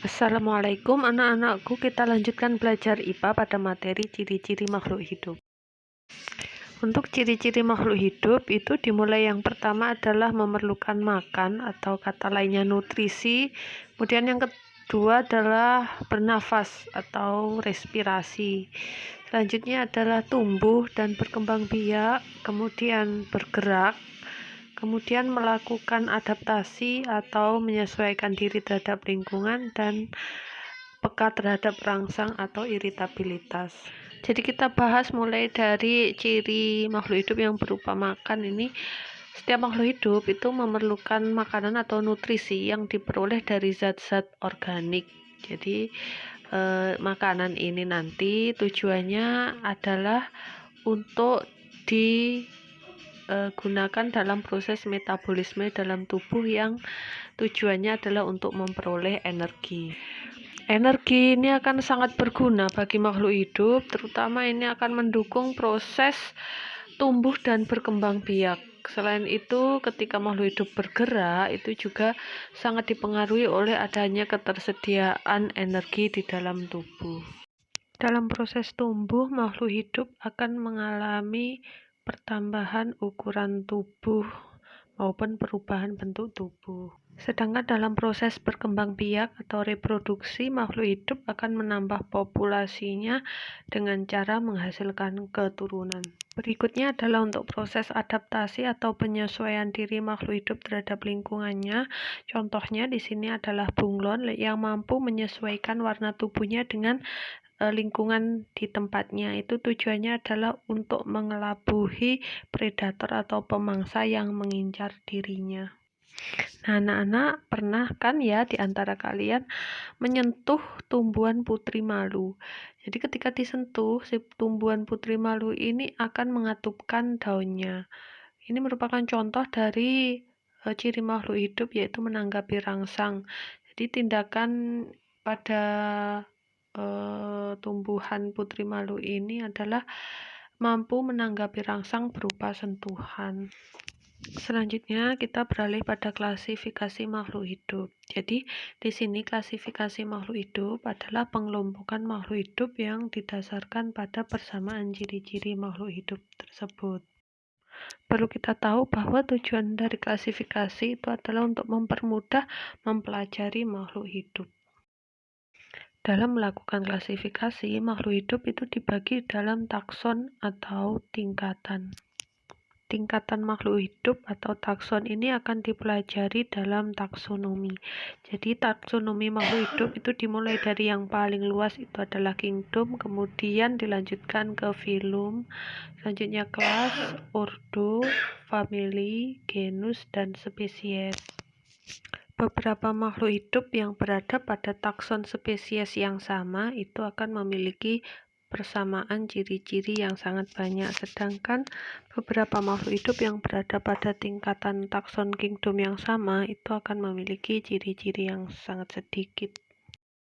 Assalamualaikum anak-anakku, kita lanjutkan belajar IPA pada materi ciri-ciri makhluk hidup. Untuk ciri-ciri makhluk hidup itu dimulai yang pertama adalah memerlukan makan atau kata lainnya nutrisi. Kemudian yang kedua adalah bernafas atau respirasi. Selanjutnya adalah tumbuh dan berkembang biak, kemudian bergerak, kemudian melakukan adaptasi atau menyesuaikan diri terhadap lingkungan, dan peka terhadap rangsang atau iritabilitas. Jadi kita bahas mulai dari ciri makhluk hidup yang berupa makan ini. Setiap makhluk hidup itu memerlukan makanan atau nutrisi yang diperoleh dari zat-zat organik. Jadi makanan ini nanti tujuannya adalah untuk digunakan dalam proses metabolisme dalam tubuh yang tujuannya adalah untuk memperoleh energi. Energi ini akan sangat berguna bagi makhluk hidup, terutama ini akan mendukung proses tumbuh dan berkembang biak. Selain itu, ketika makhluk hidup bergerak, itu juga sangat dipengaruhi oleh adanya ketersediaan energi di dalam tubuh. Dalam proses tumbuh, makhluk hidup akan mengalami pertambahan ukuran tubuh maupun perubahan bentuk tubuh. Sedangkan dalam proses berkembang biak atau reproduksi, makhluk hidup akan menambah populasinya dengan cara menghasilkan keturunan. Berikutnya adalah untuk proses adaptasi atau penyesuaian diri makhluk hidup terhadap lingkungannya. Contohnya di sini adalah bunglon yang mampu menyesuaikan warna tubuhnya dengan lingkungan di tempatnya. Itu tujuannya adalah untuk mengelabuhi predator atau pemangsa yang mengincar dirinya. Nah, anak-anak pernah kan ya di antara kalian menyentuh tumbuhan putri malu. Jadi ketika disentuh, si tumbuhan putri malu ini akan mengatupkan daunnya. Ini merupakan contoh dari ciri makhluk hidup, yaitu menanggapi rangsang. Jadi tindakan pada tumbuhan putri malu ini adalah mampu menanggapi rangsang berupa sentuhan. Selanjutnya kita beralih pada klasifikasi makhluk hidup. Jadi di sini klasifikasi makhluk hidup adalah pengelompokan makhluk hidup yang didasarkan pada persamaan ciri-ciri makhluk hidup tersebut. Perlu kita tahu bahwa tujuan dari klasifikasi itu adalah untuk mempermudah mempelajari makhluk hidup. Dalam melakukan klasifikasi, makhluk hidup itu dibagi dalam takson atau tingkatan. Tingkatan makhluk hidup atau takson ini akan dipelajari dalam taksonomi. Jadi taksonomi makhluk hidup itu dimulai dari yang paling luas, itu adalah kingdom, kemudian dilanjutkan ke filum, selanjutnya kelas, ordo, famili, genus, dan spesies. Beberapa makhluk hidup yang berada pada takson spesies yang sama itu akan memiliki persamaan ciri-ciri yang sangat banyak, sedangkan beberapa makhluk hidup yang berada pada tingkatan takson kingdom yang sama itu akan memiliki ciri-ciri yang sangat sedikit.